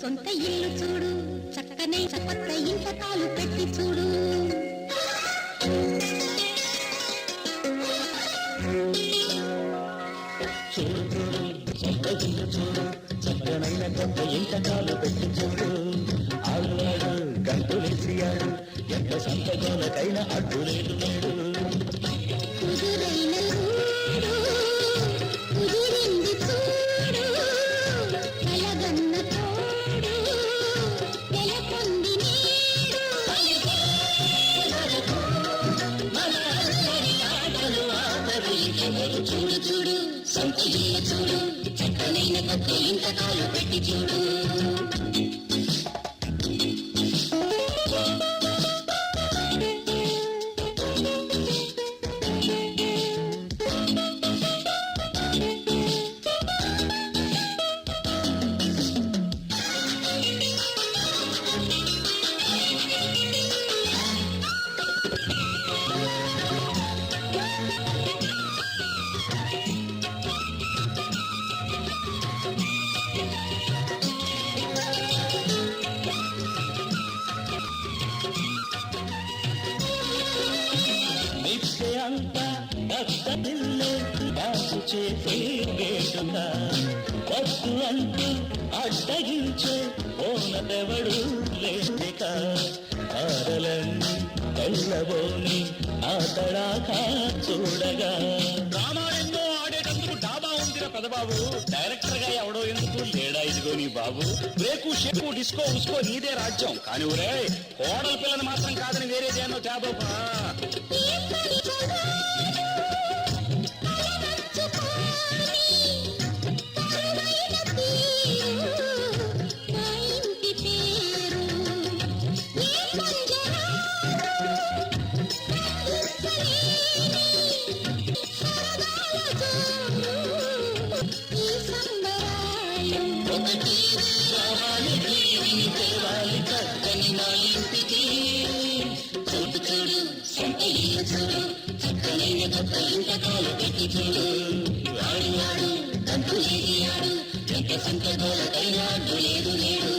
సొంత ఇల్లు చూడు, చక్కనే చప్పత్త ఇంట కాలు పెట్టి చూడు. చూడు చూడు సొంత ఇల్లు చూడు, చక్కనైన కొత్త ఇంట కాలు పెట్టి చూడు. ఆడు గంతులేసియాడు, ఎంత సంతకోలకైనా అడ్డు లేదు నేడు. చూడు చూడు సొంత ఇల్లు చూడు, చక్కనైన కొత్త ఇంట కాలు పెట్టి చూడు. వద్దు అంటూ అడ్డగించే ఓనదెవడు లేక ఆరలన్నీ తెల్లబోని ఆ తడాకా చూడగా. డ్రామాలెన్నో ఆడేటందుకు డాబా ఉందిరా పెదబాబు, డైరెక్టర్ గా ఎవడో ఎందుకు లేడా ఇదిగో నీ బాబు. బ్రేకు షేపు డిస్కో ఉస్కో నీదే రాజ్యం, కానీ ఊరే కోడల పిల్లని మాత్రం కాదని వేరేదేనో తేదోపా. చూడు చూడు సొంత ఇల్లు చూడు, చక్కనైన కొత్త ఇంట కాలు పెట్టి చూడు. ఆడు ఆడు గంతు లేది ఆడు, ఎంత సంత గోలకైనా అడ్డు లేదు లేడు.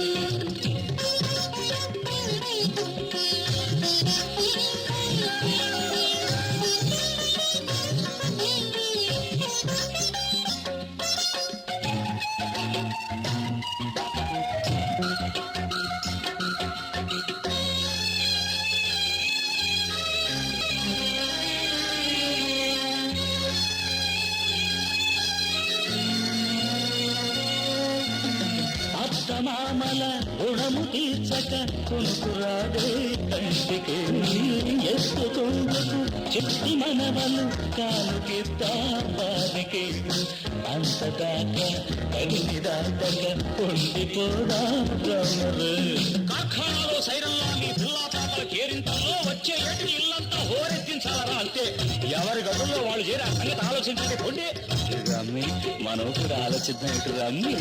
మామల రుణము తీర్చక కొనుకురాడే కంటికి ఎత్తుకొందుకు చెట్టి మనవలు కాలుకిద్దా వారికి. అంతదాకా కలిమి దాటగా ఉండిపోదా బ్రహ్మరు. కార్ఖానాలో సైరంలో మీ పిల్లా పాపల కేరింతల్లో వచ్చే ఏటికి ఇల్లంతా హోరెత్తించాలరా అంతే. ఎవరి గదుల్లో వాళ్ళు చేరి ఆ సంగతి ఆలోచించండి. పొండి రమ్మి మనం కూడా ఆలోచిద్దాం. ఇటు రమ్మి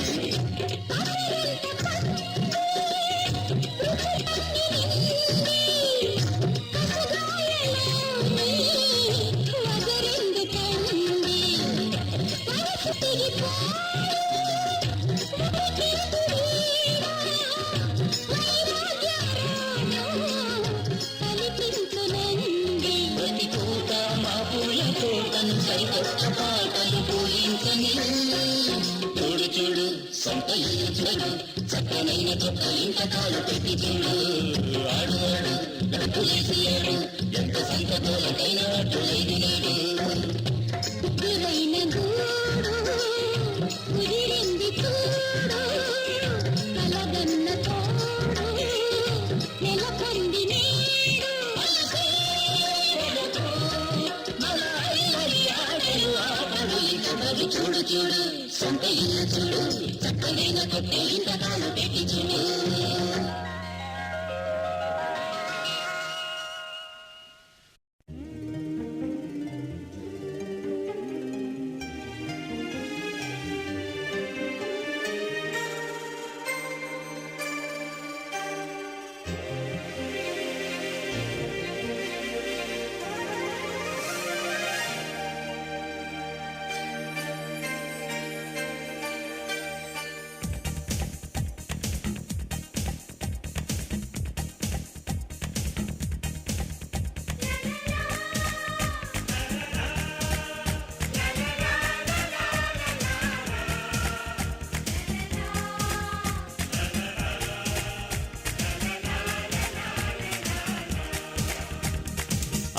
చూడు చూడు సొంత ఇల్లు చూడు, చక్కనైన కొత్త ఇంట కాలు పెట్టి చూడు. ఆడు ఆడు గంతులేసి ఆడు, ఎంత సంత తోలకైనా అడ్డు లేదు లేడు. గురైన గూడు కుదిరింది చూడు, కలగన్న తోడు నెలకొంది నేడు. చూడు చూడు సొంత ఇల్లు చూడు, చక్కనైన కొత్త ఇంట కాలు పెట్టి చూడు.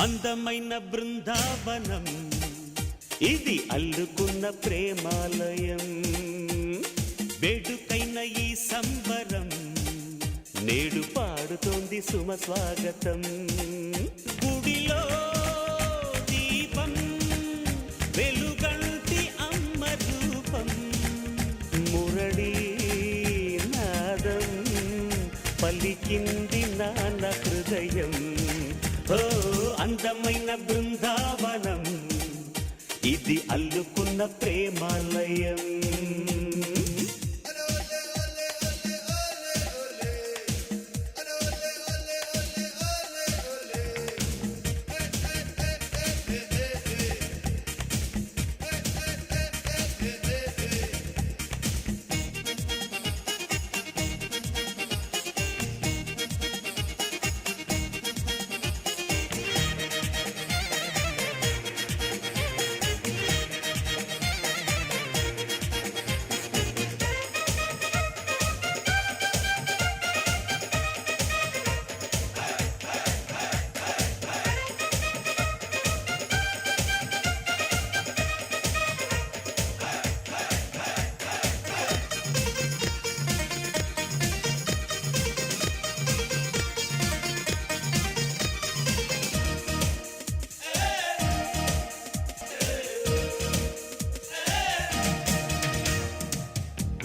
అందమైన బృందావనం ఇది అల్లుకున్న ప్రేమాలయం వేడుకైన ఈ సంబరం నేడు పాడుతోంది సుమ స్వాగతం గుడిలో దీపం వెలుగంటి అమ్మ రూపం మురళీ నాదం పలికింది నాన్న హృదయం ఓ అందమైన బృందావనం ఇది అల్లుకున్న ప్రేమాలయం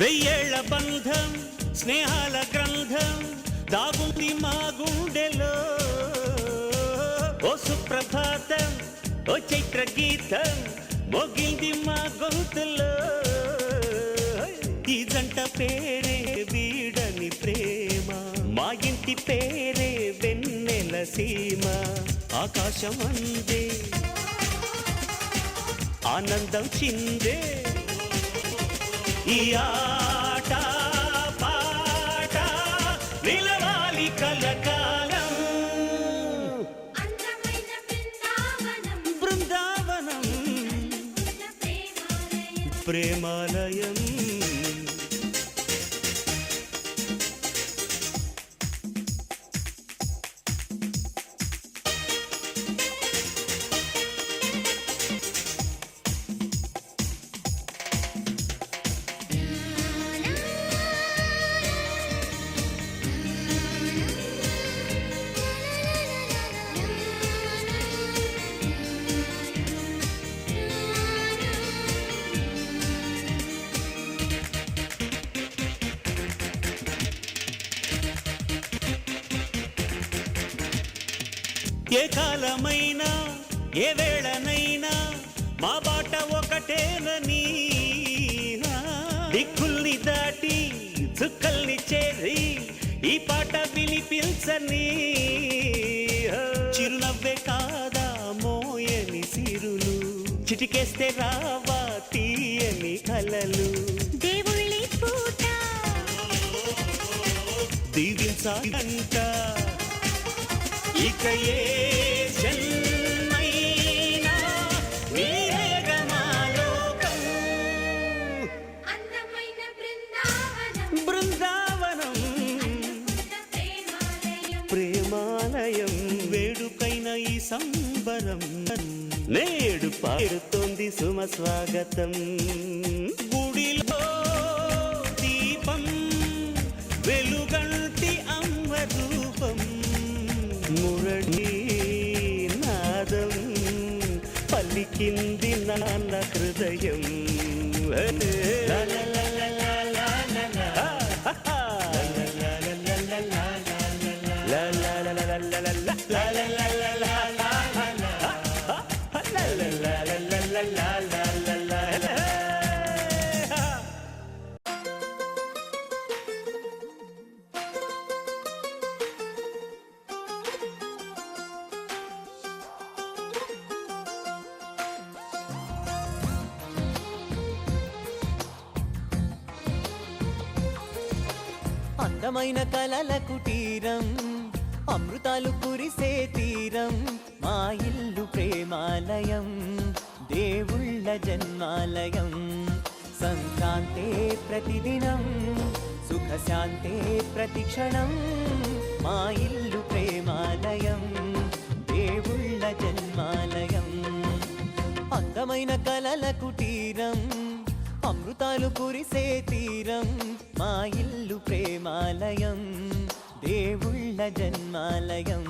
వెయ్యేళ్ల బంధం స్నేహాల గ్రంథం దాగుంది మా గుండెలో ఓ సుప్రభాతం ఓ చైత్ర గీతం మోగింది మా గొంతులో ఈ జంట పేరే వీడని ప్రేమ మా ఇంటి పేరే వెన్నెల సీమ ఆకాశం అందే ఆనందం చిందే ఈ ఆట పాట నిలవాలి కలకాలం బృందావనం ప్రేమాలయం ఏ కాలమైనా ఏ వేళనైనా మా బాట ఒకటేనని దిక్కుల్ని దాటి చుక్కల్ని చేరి ఈ పాట వినిపించని చిరునవ్వే కాదా మోయని సిరులు చిటికేస్తే రావా తీయని కలలు దేవుళ్ళి పూట దీవించాలంట ఇక ఏ జన్మైనా నీవేగా నా లోకం అందమైన బృందావనం బృందావనం ప్రేమాలయం వేడుకైన ఈ సంబరం నేడు పాడుతోంది సుమ స్వాగతం గుడిలో దీపం వెలుగంటి అమ్మ రూపం మురళీ నాదం పలికింది నాన్న హృదయం అందమైన కలల కుటీరం అమృతాలు కురిసే తీరం మా ఇల్లు ప్రేమాలయం దేవుళ్ళ జన్మాలయం సంక్రాంతే ప్రతిదినం సుఖశాంతే ప్రతిక్షణం మా ఇల్లు ప్రేమాలయం దేవుళ్ళ దేవుళ్ళ జన్మాలయం. అందమైన కలల కుటీరం, అమృతాలు కురిసే తీరం, మా ఇల్లు ప్రేమాలయం, దేవుళ్ళ జన్మాలయం.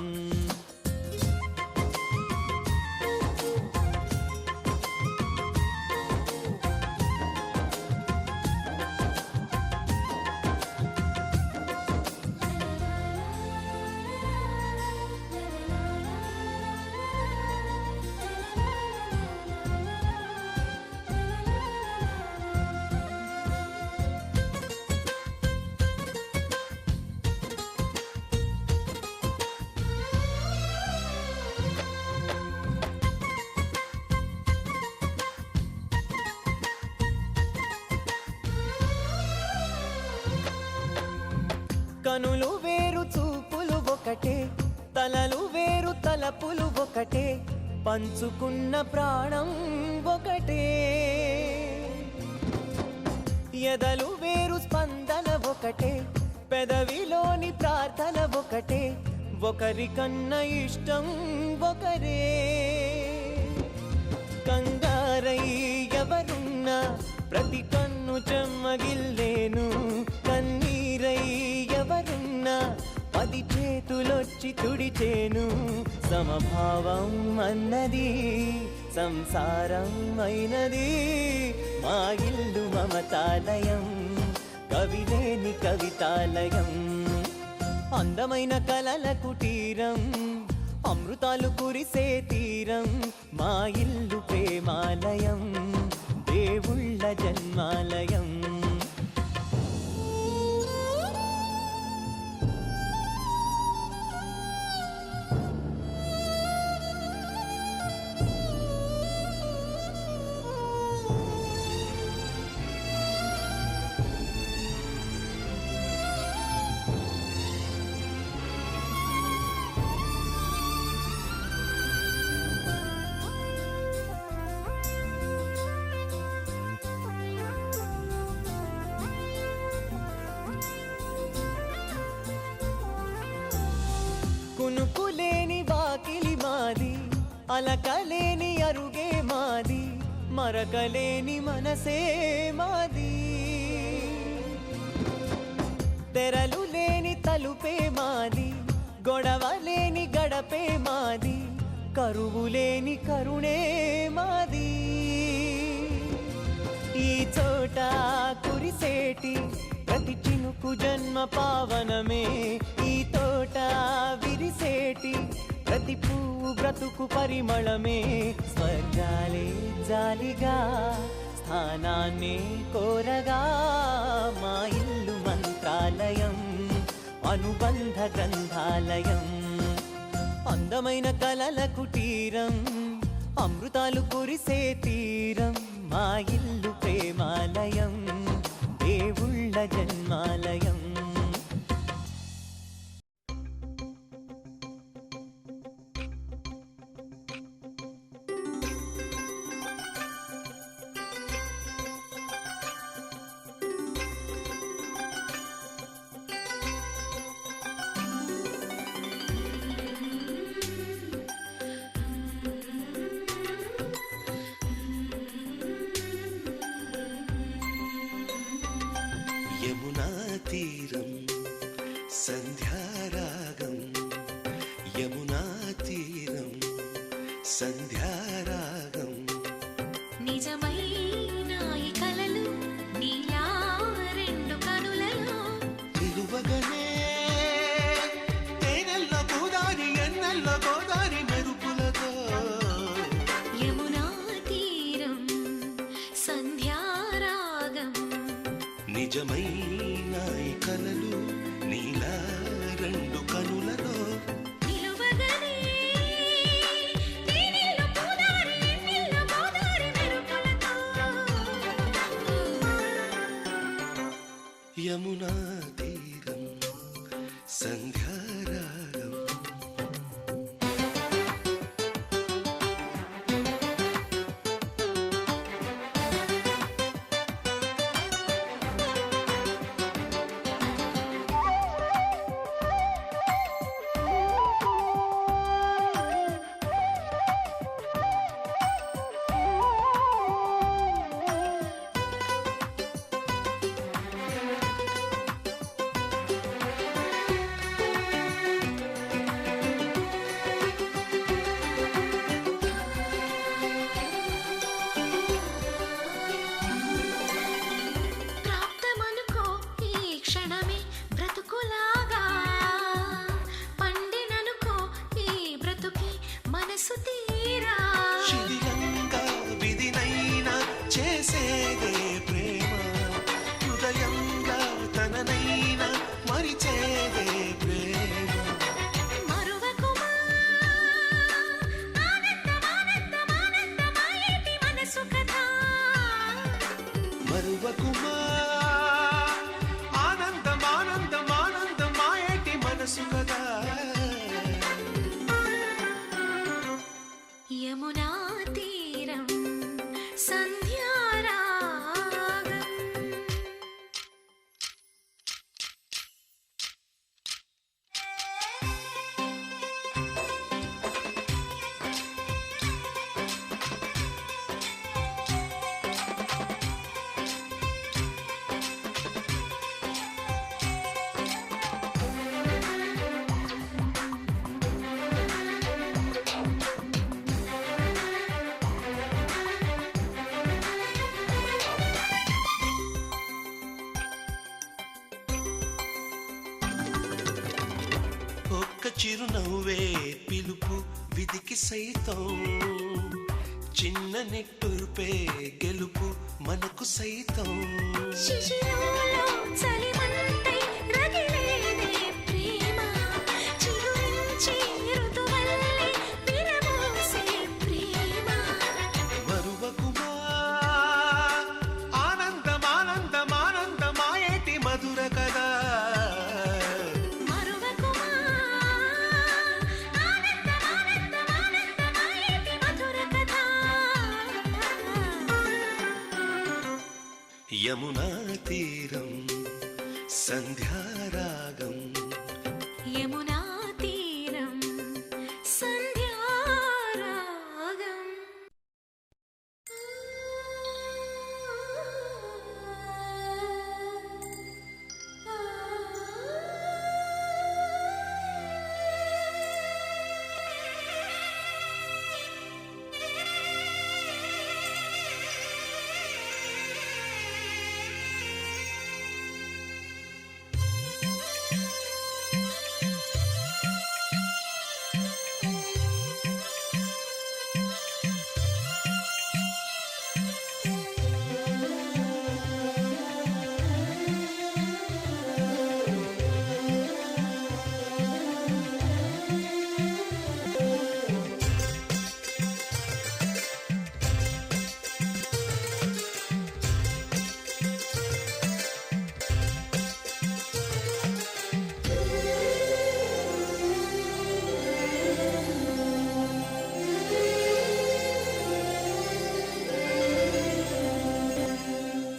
కనులు వేరు చూపులు ఒకటే, తలలు వేరు తలపులు ఒకటే, పంచుకున్న ప్రాణం ఒకటే. ఎదలు వేరు స్పందన ఒకటే, పెదవిలోని ప్రార్థన ఒకటే, ఒకరికన్నా ఇష్టం ఒకరే. కంగారై ఎవరున్నా ప్రతి కన్ను చెమ్మగిల్లేను, కన్నీరై ఎవరున్నా 10 చేతులొచ్చి తుడిచేను. సమభావం అన్నది సంసారం అయినది, మా ఇల్లు మమతాలయం, కవిలేని కవితాలయం. అందమైన కలల కుటీరం, అమృతాలు కురిసే తీరం, మా ఇల్లు ప్రేమాలయం, దేవుళ్ళ జన్మాలయం. కునుకులేని వాకిలి మాది, అలకలేని అరుగే మాది, మరకలేని మనసే మాది. తెరలు లేని తలుపే మాది, గొడవ లేని గడపే మాది, కరువు లేని కరుణే మాది. ఈ చోట కురిసేటి ప్రతి చినుకు జన్మ పావనమే, ఈ తోట విరిసేటి ప్రతి పువ్వు బ్రతుకు పరిమళమే. స్వర్గాలే జాలిగా స్థానాన్ని కోరగా, మా ఇల్లు మంత్రాలయం, అనుబంధ గ్రంథాలయం. అందమైన కలల కుటీరం, అమృతాలు కురిసే తీరం, మా ఇల్లు ప్రేమాలయం, దేవుళ్ళ జన్మాలయం. యమునా తీరం సంధ్యారాగం, యమునా తీరం సంధ్యారాగం. నిజమైన ఈ కలలు నీలా రెండు కనులలో నిలువగనే తేనెల్లో గోదారి, ఎన్నెల్లో గోదారి మెరుపులతో. యమునా తీరం సంధ్యారాగం. నిజమైన ఈ కలలు నీలా రెండు కనులలో. నిలువగనే తేనెల్లో గోదారి, ఎన్నెల్లో గోదారి మెరుపులతో. యమునా తీరం సంధ్యారాగం. క్షణమే బ్రతుకులాగా పండిననుకో ఈ బ్రతుకి మనసు తీరా శిథిలంగా విధినైనా చేసేదే ప్రేమ హృదయంగా తననైనా మరిచేదే ప్రేమ మరువకుమా ఆనందమానందమానందమాయేటి మనసు కథ మరువకుమా ఆనందమానందమానందమాయేటి మనసు కదా యమునా తీరం సంధ్యారాగం ఒక్క చిరునవ్వే పిలుపు విధికి సైతం చిన్న నిట్టూర్పే గెలుపు మనకు సైతం శిశిరంలో చలిమంటై రగిలేదే ప్రేమ చిగురించి ఋతువల్లే విరబూసే ప్రేమ మరువకుమా ఆనందమానందమానందమాయేటి మధుర కదా మరువకుమా ఆనందమానందమానందమాయేటి మధుర కథ యమునా తీరం సంధ్యారాగం యమునా తీరం సంధ్యారాగం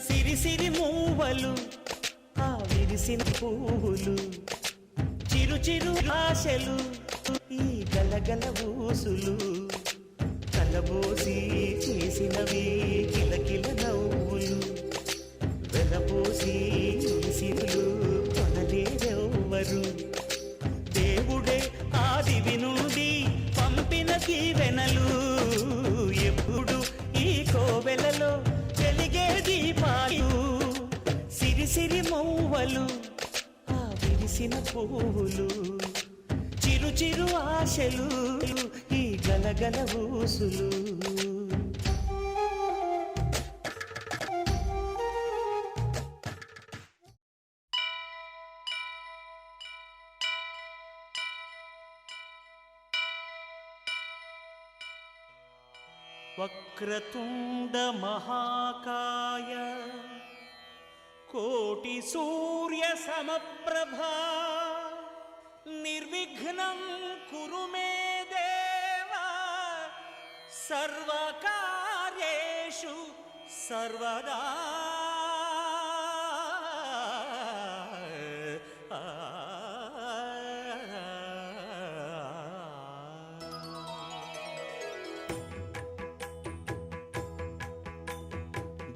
సిరి సిరి మూవలు ఆ విరిసిన పువ్వులు చిరు చిరు ఆశలు ఈ గలగల ఊసులు కలబోసి చేసినవి కిలకిల నవ్వులు వెలబోసి సిరులు కొనలేరెవ్వరు దేవుడే ఆ దివి నుండి పంపిన దీవెనలు ఎప్పుడు ఈ కోవెలలో వెలిగే దీపాలు సిరి సిరి మౌవలు ఆ విరిసిన పువ్వులు చిరు చిరు ఆశలు ఈ గలగల ఊసులు వక్రతుండ మహాకాయ కోటి సూర్య సమప్రభా నిర్విఘ్నం కురు మే దేవా సర్వకార్యేషు సర్వదా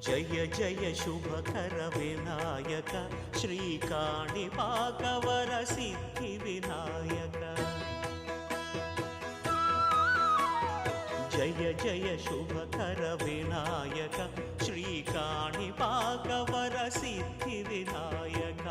జయ జయ శుభకర వినాయక శ్రీకాణిపాకవర సిద్ధి వినాయక జయ జయ శుభకర వినాయక శ్రీకాణిపాకవర సిద్ధి వినాయక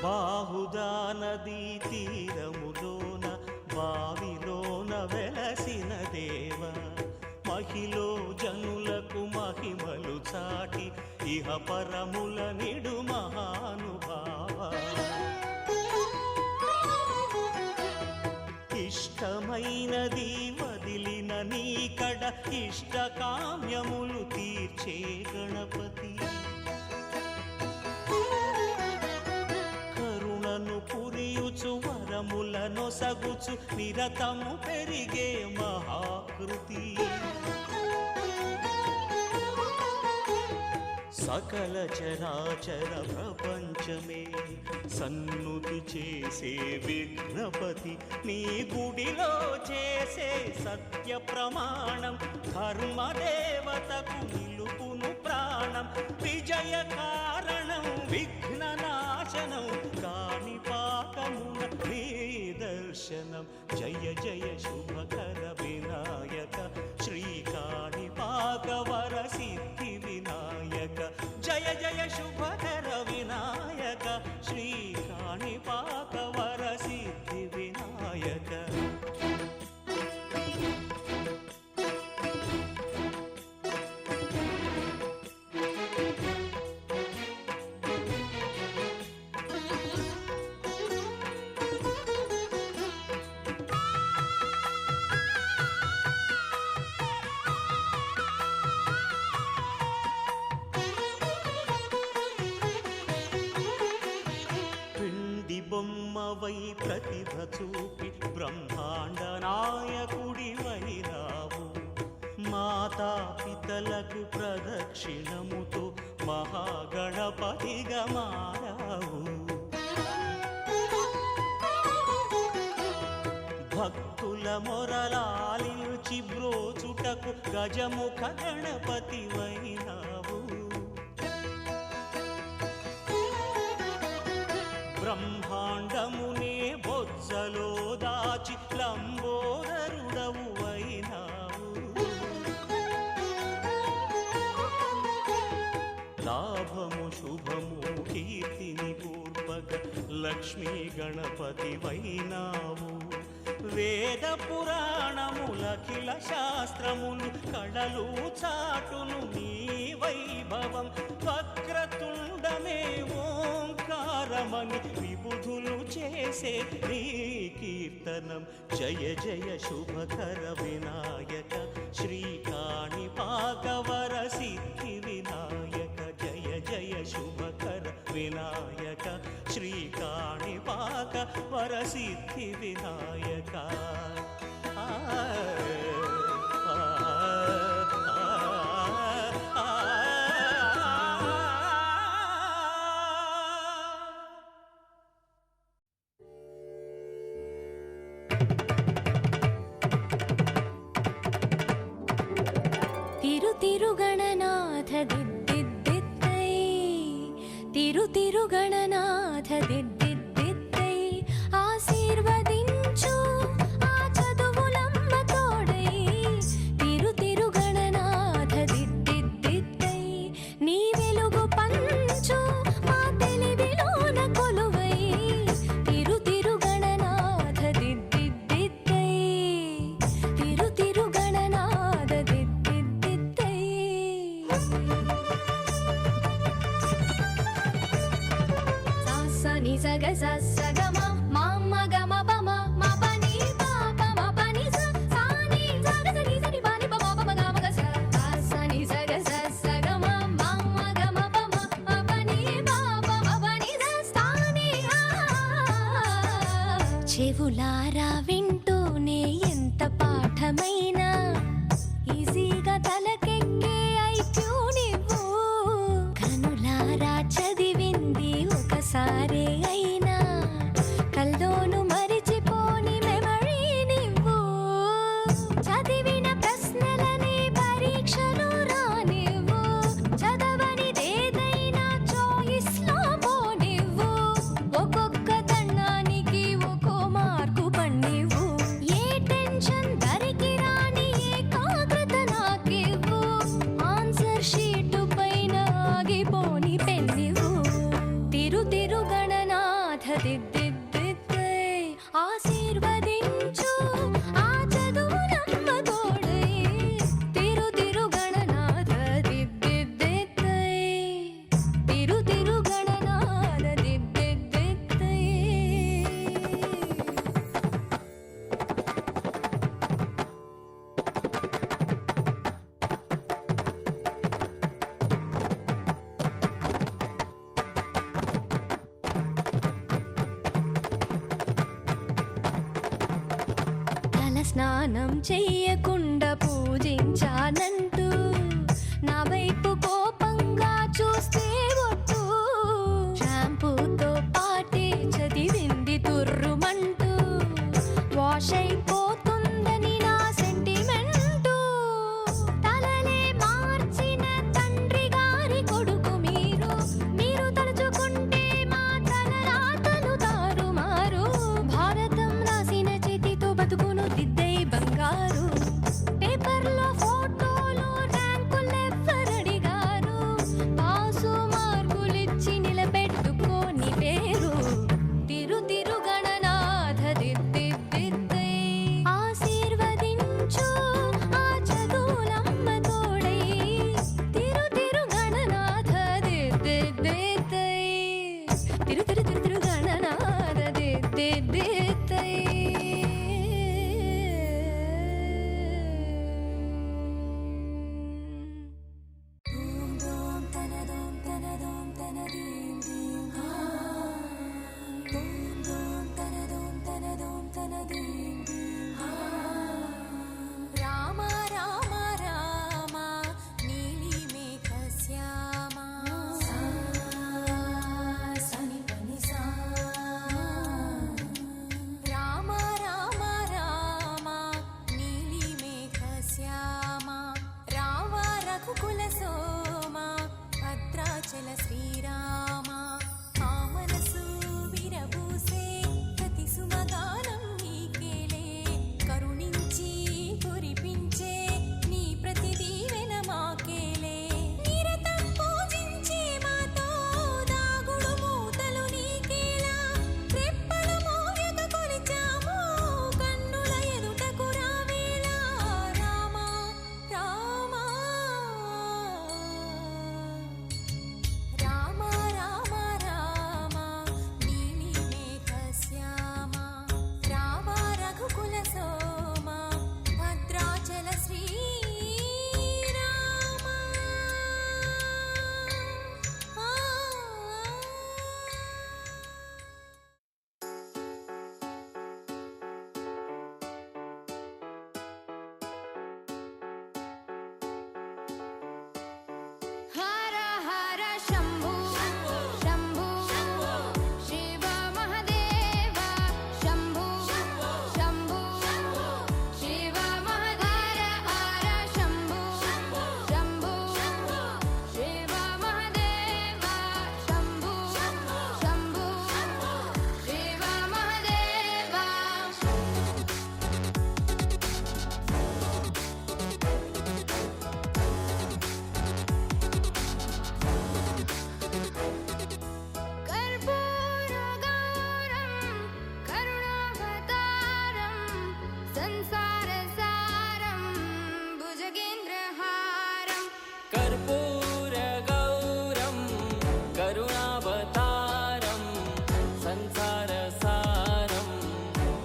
బాహుదా నదీ తీరములోన బావిలోన వెలసిన దేవ మహిలో జనులకు మహిమలు చాటి ఇహ పరముల నిడు మహానుభావ ఇష్టమైనది వదిలిన నీకడ ఇష్ట కామ్యములు తీర్చే గణపతి కరుణను పురియుచు వరములను సగుచు నిరతము పెరిగే మహాకృతి సకల చరాచర ప్రపంచమే సన్నుతి చేసే విఘ్నపతి నీ గుడిలో చేసే సత్య ప్రమాణం ధర్మదేవతకు నిలుపును ప్రాణం విజయ కారణం విఘ్న నాశనం కాణిపాకమున నీ దర్శనం జయ జయ శుభకర వినాయక శ్రీ కాణిపాక వర సిద్ధి వినాయక జయ జయ శుభకర వినాయక శ్రీ కాణిపాక వర సిద్ధి వినాయక బొమ్మవై ప్రతిభ చూపి బ్రహ్మాండ నాయకుడివైనావు మాతా పితలకు ప్రదక్షిణముతో మహాగణపతిగా మారావు భక్తుల మొరలాలించి బ్రోచుటకు గజముఖ గణపతివైనావు బ్రహ్మాండమునే బొజ్జలో దాచి లంబోదరుడవు అయినావు లాభము శుభము కీర్తిని పూర్వక లక్ష్మీ గణపతి వైనావు వేద పురాణములఖిల శాస్త్రములు కళలు చాటును నీ వైభవం వక్రతుండమే ఓంకారమని విబుధులు చేసే నీ కీర్తనం జయ జయ శుభకర వినాయక శ్రీ కాణిపాక వర సిద్ధి వినాయక జయ జయ శుభకర వినాయక శ్రీ కాణిపాక వర సిద్ధి వినాయక తిరుగణనాథ దిద్దిద్దిత్తై తిరుగణనాథ దిద్దిద్దిత్తై ఆశీర్వదించు ఆ చదువులమ్మ తోడై తిరుగణనాథ దిద్దిద్దిత్తై నీ వెలుగు పంచు మా తెలివిలోన కొలువై తిరుగణనాథ దిద్దిద్దిత్తై తిరుగణనాథ దిద్దిద్దిత్తై సాసని సగ సగమ మామ గమ పమ మ పని పాప మ పని స సాని సగ సని సని పని పమ పమ గమ గ స సాసని సగ సగమ మామ గమ పమ మ పని పాప మ పని స సాని చెవులారా వింటూనే ఎంత పాఠమైనా ఈజీగా తలకెక్కే ఐక్యూ నువ్వు కనులారా చదివింది ఒకసారే అయినా కల్లోను మరిచిపోని మెమరీ నువ్వు చదివిన ప్రశ్నలని పరీక్షలు రానివ్వు చదవనిదేదైనా చాయిస్ లో పోనివ్వు ఒక్కొక్క దండానికి ఒక్కో మార్కు పన్నివ్వు ఏ టెన్షన్ దరికి రాని ఏకాగ్రత నాకివ్వు గణనాథ దిద్దిద్దిద్దై ఆశీర్వదించు ఆ చదువులమ్మ తోడై తిరు తిరు గణనాథ దిద్దిద్దిద్దై తిరు తిరు గణనాథ దిద్దిద్దిద్దై తల స్నానం చెయ్యకుండా పూజించానంటూ నా వైపు కోపంగా చూస్తే ఒట్టు షాంపూతో పాటే చదివింది తుర్రుమంటూ వాష్ అయిపోతుందని నా సెంటిమెంటు తలలే మార్చిన తండ్రి గారి కొడుకు మీరు తలుచుకుంటే మా తలరాతలు తారుమారు భారతం రాసిన చేతితో బతుకును దిద్దై బంగారు పేపర్లో ఫోటోలు ర్యాంకులెవ్వరడిగారు పాసు మార్కులిచ్చి నిలబెట్టుకోని పేరు తిరు తిరు గణనాథ దిద్దిద్దిద్దై ఆశీర్వదించు ఆ చదువులమ్మ తోడై తిరు తిరు గణనాథ దిద్దిద్దిద్దై తిరు తిరు తిరు తిరు గణనాథ దిద్దిద్దిద్దై రామ రామ రామ నీలి మేఘ శ్యామ సని పని సా రామ రామ రామ నీలి మేఘ శ్యామ రామ రఘుకుల సోమ భద్రాచల శ్రీరామ ఆ మనసు విరబూసే ప్రతి సుమగానం నీకేలే కరుణించి కురిపించే నీ ప్రతి దీవెన మాకేలే నిరతం పూజించే మాతో దాగుడు మూతలు నీకేలా రెప్పలు మోయక కొలిచాము కన్నుల ఎదుటకు రావేలా రామ రామ రామ రామ రామ నీలి మేఘ శ్యామ రామ రఘుకుల సోమ భద్రాచల శ్రీరామ హర హర శంభు శంభు శివ మహదేవ శంభు శంభు శివ మహదేవ హర శంభు శంభు శివ మహదేవ శంభు శంభు శివ మహదేవ कर्पूरगौरं करुणावतारं संसारसारं भुजगेन्द्रहारं कर्पूरगौरं करुणावतारं संसारसारं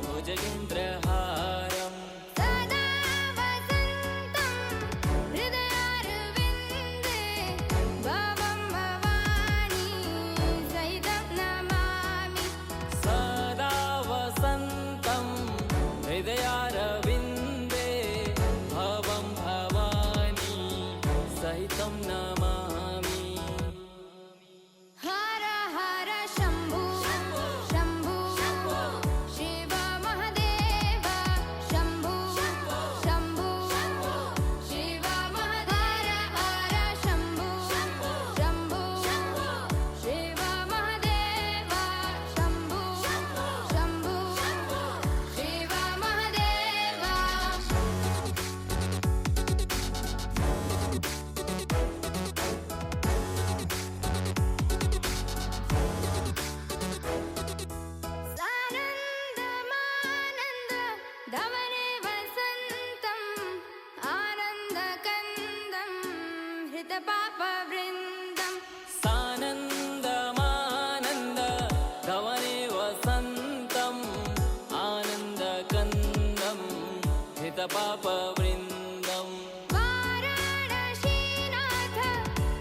भुजगेन्द्रहारं सदा वसन्तं हृदयारविन्दे भवं भवानी सहितं नमामि सदा वसन्तं हृदयारविन्दे भवं भवानी सहितं नमामि हर हर शम्भु शम्भु पापवृन्दम् वाराणसीनाथ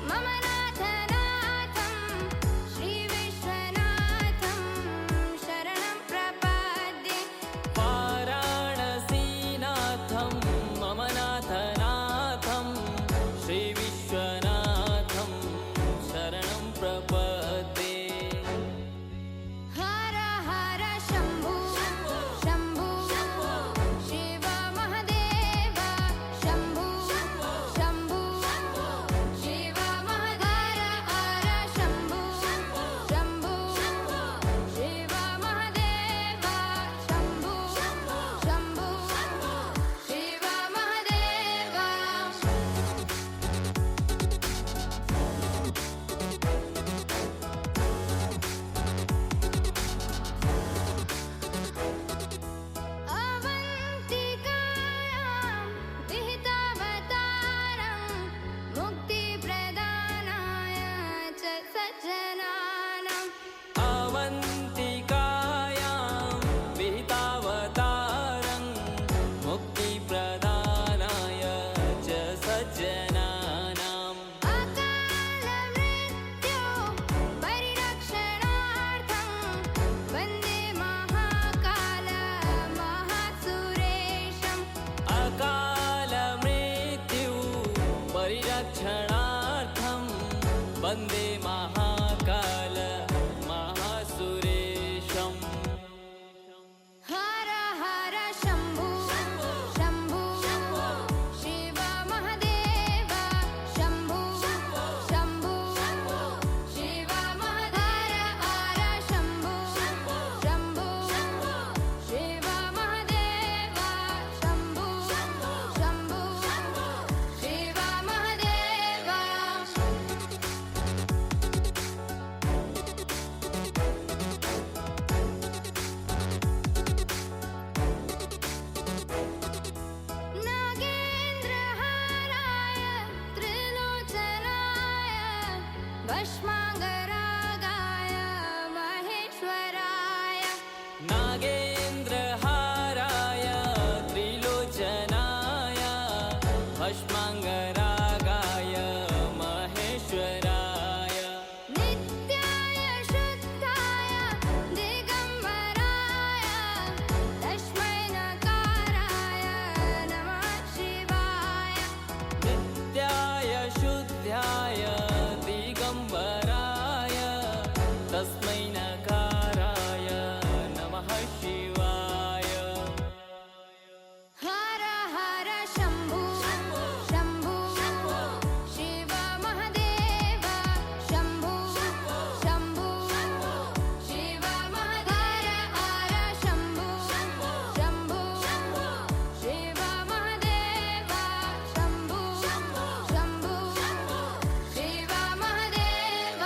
मम नाथनाथं श्रीविश्वनाथं शरणं प्रपद्ये वाराणसीनाथं मम नाथनाथं श्रीविश्वनाथं शरणं प्रपद्ये हर हर शम्भो शम्भो शिव महदेव शम्भो शम्भो शिव महदेव हर शम्भो शम्भो शिव महदेव शम्भो शम्भो शिव महदेव अवन्तिकायां विहितावतारं मुक्तिप्रदानाय च सज्जनानाम् अवन्तिकायां विहितावतारं मुक्तिप्रदानाय च सज्जनानाम् अकालमृत्यो परिरक्षणार्थं वन्दे महाकाल महासुरेशम् अकालमृत्यु परिरक्षणार्थं वन्दे महाकाल महासुरेशम् हर हर शम्भो शम्भो शिव महदेव शम्भो शम्भो शिव महदेव हर शम्भो शम्भो शिव महदेव शम्भो शम्भो शिव महदेव नागेन्द्रहाराय त्रिलोचनाय भस्माङ्गरागाय महेश्वराय नागेन्द्रहाराय त्रिलोचनाय भस्माङ्गरागाय महेश्वराय नित्याय शुद्धाय दिगम्बराय तस्मै नकाराय नमः शिवाय नित्याय शुद्ध्याय दिगम्बराय तस्मै नकाराय नमः शिवाय हर हर शम्भो शम्भो शिव महदेव शम्भो शम्भो शिव महदेव हर शम्भो शम्भो शिव महदेव शम्भो शम्भो शिव महदेव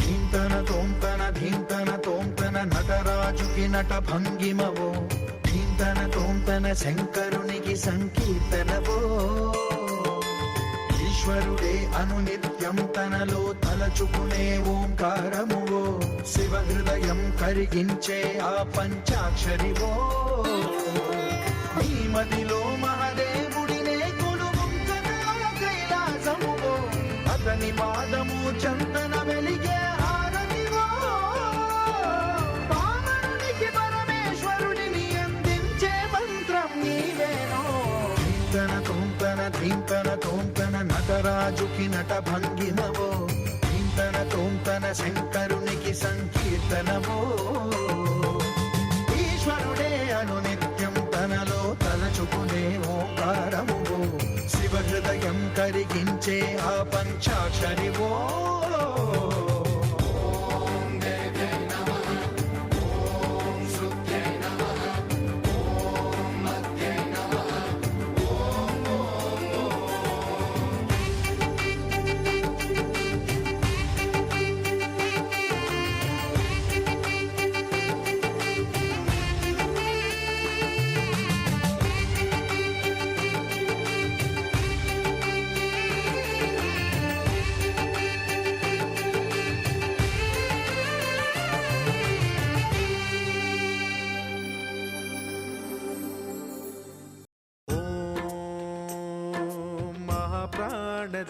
ధీంతన తోంతన ధీంతన తోంతన నటరాజుకి నట భంగిమవో ధీంతన తోంతన శంకరునికి సంకీర్తనవో ఈశ్వరుడే అనునిత్యం తనలో తలచుకునే ఓంకారమువో శివ హృదయం కరిగించే ఆ పంచాక్షరివో ఈ మదిలో మహాదేవుడినే కొలువుంచగా కైలాసమువో అతని పాదము చందన వెలిగే హారతివో పావనునికి పరమేశ్వరుడిని అందించే మంత్రం నీవేనో ధీంతన తోంతన ధీంతన తోంతన నటరాజుకి నట భంగిమవో ధీంతన తోంతన శంకరునికి సంకీర్తనవో ఈశ్వరుడే అనునిత్యం తనలో తలచుకునే ఓంకారమువో శివ హృదయం కరిగించే ఆ పంచాక్షరి ఓ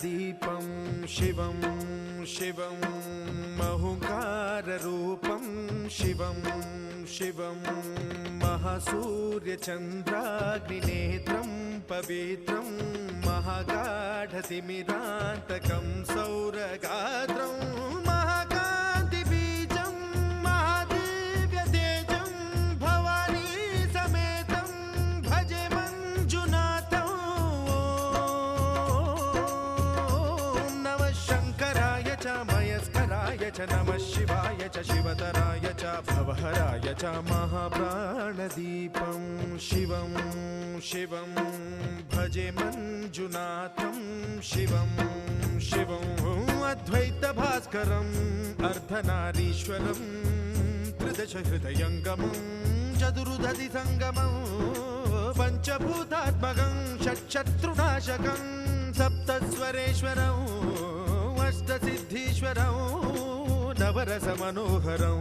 దీపం శివం శివం మహుంకారరూపం శివం శివం మహాసూర్యచంద్రాగ్నినేత్రం పవిత్రం మహాగాఢతిమిరాంతకం సౌరగాత్రం మహాకాంతిబీజం మహాదివ్యతేజం భవానీ సమేతం భజే మంజునాథం మయస్కరాయ చ నమః శివాయ చ శివతరాయ చ భవహరాయ చ మహాప్రాణదీపం శివం శివం భజే మంజునాథం శివం శివం అద్వైత భాస్కరం అర్ధనారీశ్వరం త్రిదశ హృదయంగమం చతురుదధి సంగమం పంచభూతాత్మకం షట్శత్రునాశకం సప్తస్వరేశ్వరం అష్టసిద్ధీశ్వరం నవరసమనోహరం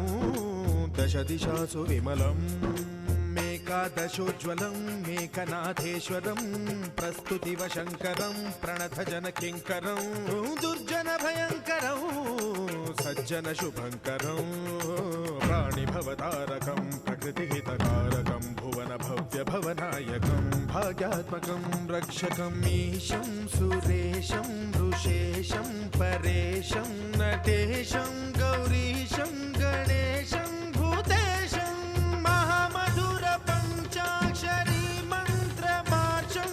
దశ దిశాసు విమలం మేకాదశోజ్వలం మేకనాథేశ్వరం ప్రస్తుతివ శంకరం ప్రణతజన కింకరం దుర్జన భయంకరం సజ్జన శుభంకరం ప్రాణిభవతారకం ప్రకృతిహితకారకం భువన భవ్య భవనాయకం భాగ్యాత్మకం రక్షకం ఈశం సురేశం ఋషేశం పరేశం నటేశం గౌరీశం గణేశం భూతేశం మహామధుర పంచాక్షరీ మంత్రమార్చం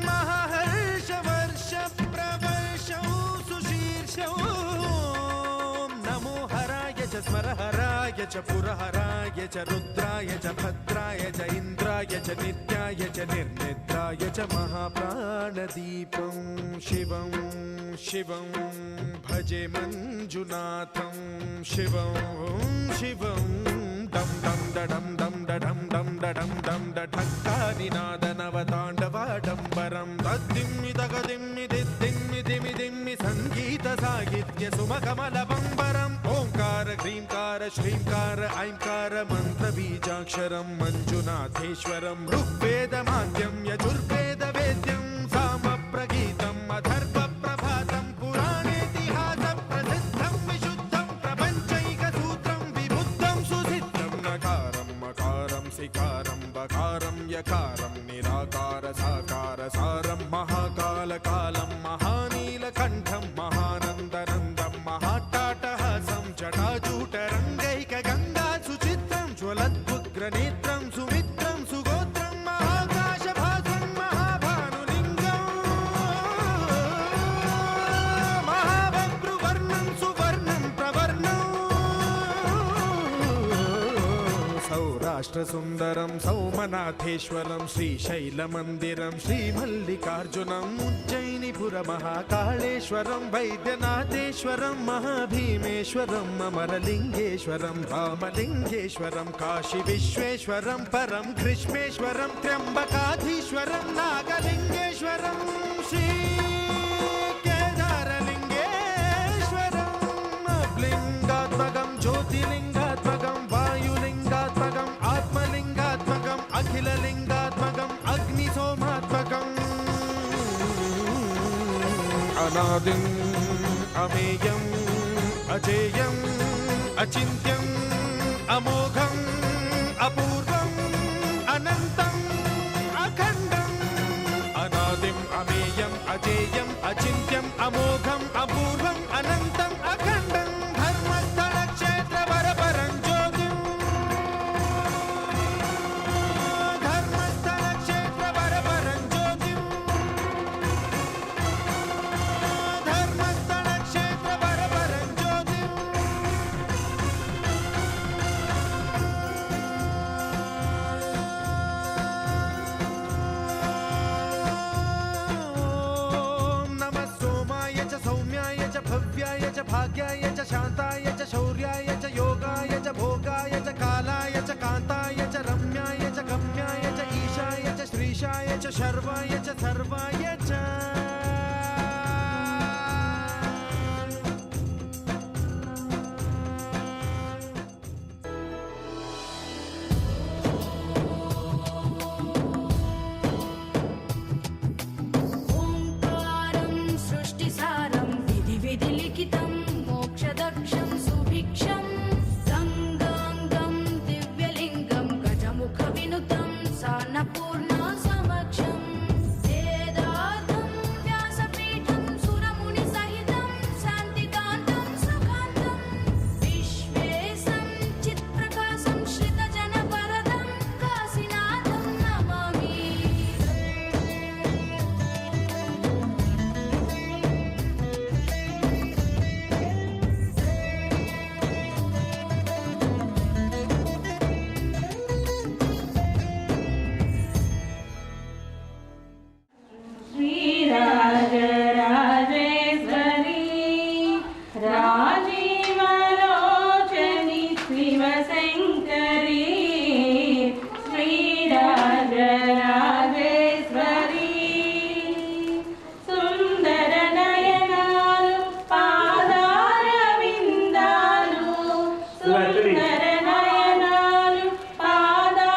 మహాహర్షవర్ష ప్రవర్షం సుశీర్షం నమో హరాయ చ స్మరహరాయ చ పురహరాయ చ రుద్రాయ చ భద్రాయ చ ఇంద్రాయ చ నిత్యాయ చ నిర్నిద్రాయ చ మహాప్రాణదీపం శివం శివం భజే మంజునాథం శివం శివం దం దం దడం దం దడం దం దడం దం దఢక్కానినాదనవతాండవాడంబరం తద్దిమ్మి తగదిమ్మి దిద్దిమ్మి దిమి దిమ్మి సంగీత సాహిత్య సుమకమలబంబరం ఓంకార హ్రీంకార శ్రీంకార ఐంకార మంత్ర బీజాక్షరం మంజునాథేశ్వరం ఋగ్వేద మాద్యం యజుర్వేద వేద్యం సామ ప్రగీతం అథర్వ ప్రభాతం పురాణేతిహాస ప్రసిద్ధం విశుద్ధం ప్రపంచైక సూత్రం విబుద్ధం సుసిద్ధం నకారం మకారం సికారం బకారం యకారం నిరాకార సాకార సారం మహాకాల కాలం మహానీలకంఠం మహానందనందం మహాటాటహాసం జటాజూటరంగైక గంగా సుచిత్రం జ్వలద్భుగ్రనేత్రం సుమిత్రం సుగోత్రం మహాకాశభాసం మహాభానులింగం మహాభద్రువర్ణం సువర్ణం ప్రవర్ణం సౌరాష్ట్ర సుందరం సౌమనాథేశ్వరం శ్రీశైలమందిరం శ్రీమల్లికార్జునం ఉజ్జయినిపుర మహాకాళేశ్వరం వైద్యనాథేశ్వరం మహాభీమేశ్వరం అమరలింగేశ్వరం రామలింగేశ్వరం కాశీ విశ్వేశ్వరం పరం కృష్ణేశ్వరం త్ర్యంబకాధీశ్వరం నాగలింగేశ్వరం శ్రీ కేదారలింగేశ్వరం లింగాత్మకం జ్యోతిలింగాత్మకం వాయులింగాత్మకం ఆత్మలింగాత్మకం అఖిలలింగాత్మకం అగ్నిసోమాత్మకం అనాదిం అమేయం అజేయం అచింత్యం అమోఘం అపూర్వం అనంతం అఖండం అనాదిం అమేయం అజేయం అచింత్యం అమోఘం అపూర్వం అనంతం అఖండం ధర్మస్థల క్షేత్ర వరపరం జ్యోతిం ధర్మస్థల క్షేత్ర వరపరం జ్యోతిం शान्ताय च शौर्याय च योगाय च भोगाय च कालाय च कान्ताय च रम्याय च गम्याय च ईशाय च श्रीशाय च शर्वाय च सर्वाय च ఓంకారం సృష్టిసారం విధి విధి లిఖితం మోక్షదక్షం సుభిక్షం గంగాంగం దివ్యలింగం గజముఖ వినుతం సాన్నపూర్ణ సమక్షం వేదార్థం వ్యాసపీఠం సురముని సహితం శాంతికాంతం సుఖాంతం విశ్వేశం చిత్ప్రకాశం శ్రితజన వరదం కాశీనాథం నమామి श्रीराजराजेश्वरी राजीवलोचनि शिवशङ्करी श्रीराजराजेश्वरी सुन्दरनयनालु पादारविन्दालु सुन्दरनयनालु पादारविन्दालु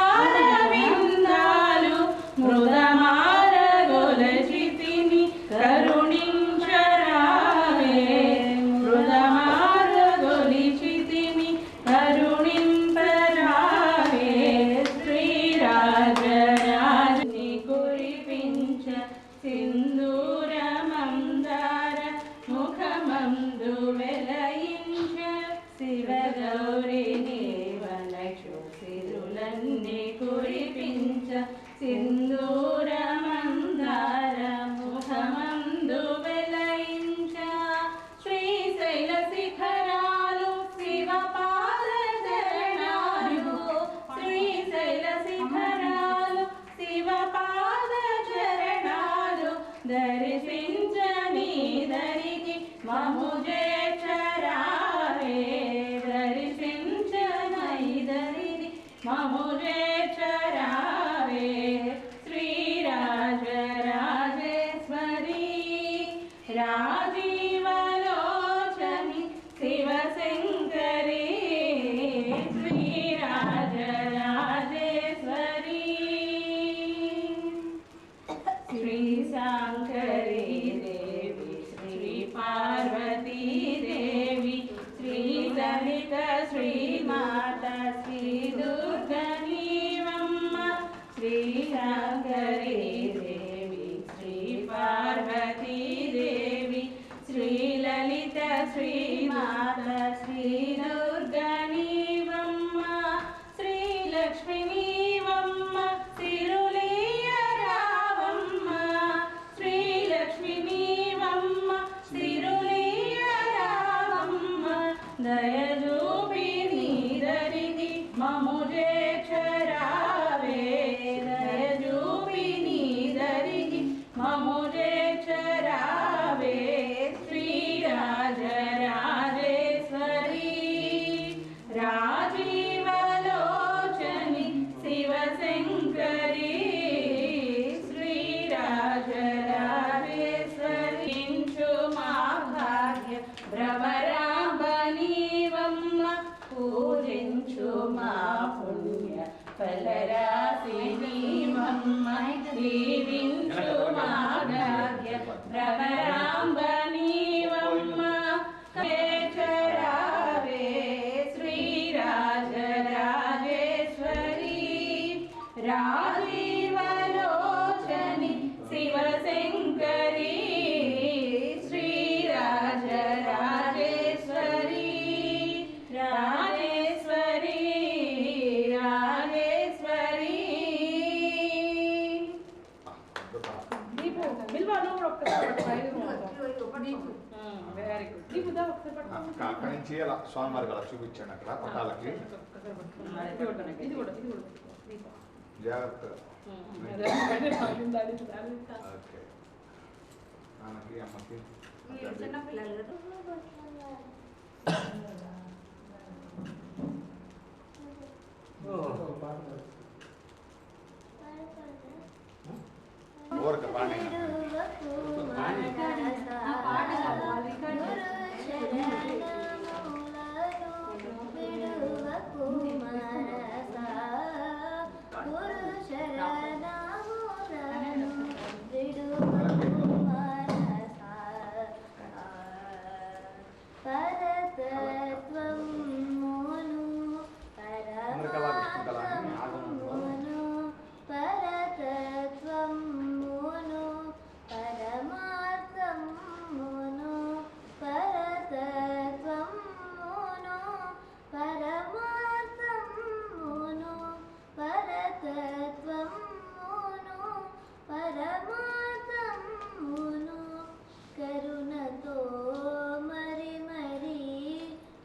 మృదమారగొలచితిని కరుణించరావే మృదమారగొలిచితిని కరుణింపరావే శ్రీరాజరాజని కురిపించ సింధూరమందార ముఖమందు వెలయించ శివగౌరిని వనక్షు సిరులన్నీ కురిపించ సింధూరమందార ముఖమందు వెలయించ శ్రీశైల శిఖరాలు శివపాద చరణాలు శ్రీశైల శిఖరాలు శివపాద చరణాలు దర్శించని దరికి మము చేర్చరావే దర్శించనై దరికి మము చేర్చరావే శ్రీరాజరాజేశ్వరీ రాజీవలోచని శివశంకరీ శ్రీరాజరాజేశ్వరీ శ్రీశాంకరీ దేవి శ్రీ పార్వతీ దేవి శ్రీ లలిత శ్రీమాత శ్రీ దుర్గనీవమ్మ శ్రీశాంకరీ దేవి శ్రీ పార్వతీ దేవి శ్రీ లలిత శ్రీమాత శ్రీ దుర్గనీవమ్మ శ్రీ లక్ష్మీవమ్మ సిరులీయరావమ్మ శ్రీ లక్ష్మీవమ్మ సిరులీయరావమ్మ దయజూపి నీదరికి మము చేర్చరావే దయజూపి నీదరికి మము చేర్చరావే శ్రీరాజరాజేశ్వరీ రాజీవలోచని శివశంకరీ శ్రీరాజరాజేశ్వరీ మా భాగ్య భ్రమరాంబనీవమ్మ పూజించు మా పుణ్య ఫలరాశినీవమ్మ దీవించు మా భాగ్య భ్రమరాంబనీవమ్మ చేర్చరావే శ్రీరాజరాజేశ్వరీ రాజీవలోచని శివశంకరీ శ్రీరాజరాజేశ్వరీ రాజేశ్వరీ రాజేశ్వరీ దీపు బిల్వాను వెరీ గుడ్ దీపు దా ఒకసారి పట్టుకో అక్కడి నుంచి అలా స్వామివారి అలా చూపించాను అక్కడ పటాలకి జాగ్రత్త ఓకే నాన్నకి అమ్మకి ఊరక పాడి కరుణతో మరి మరి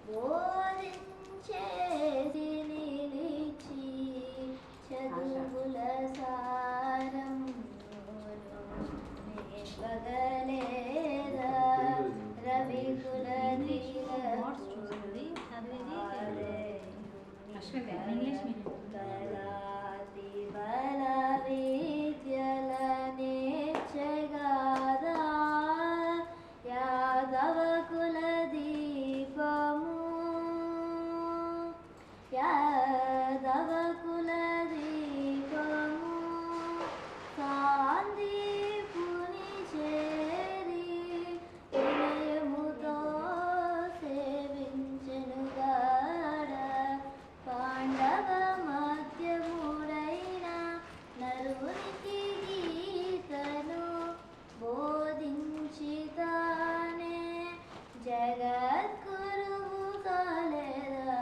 బోధించేది నిలిచి చదువుల సారం పగలేదా రవికుల కళాతి బల విద్యల నేర్చగాదా యాదవ కుల దీపము యాదవ కుల దీపము సాందీపుని చేరి వినయముతో సేవించెనుగాడ పాండవ మధ్యముడైన నరునికి గీతను బోధించితానే జగద్గురువు కాలేదా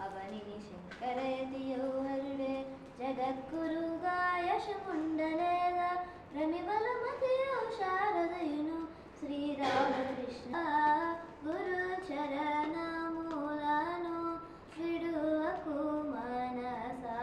అవనిని శంకరయతియోవరుడే జగద్గురుగా యశముండలేదా రమిబలమతియో శారదయును శ్రీరామకృష్ణ గురు చరణములను విడువకు మనసా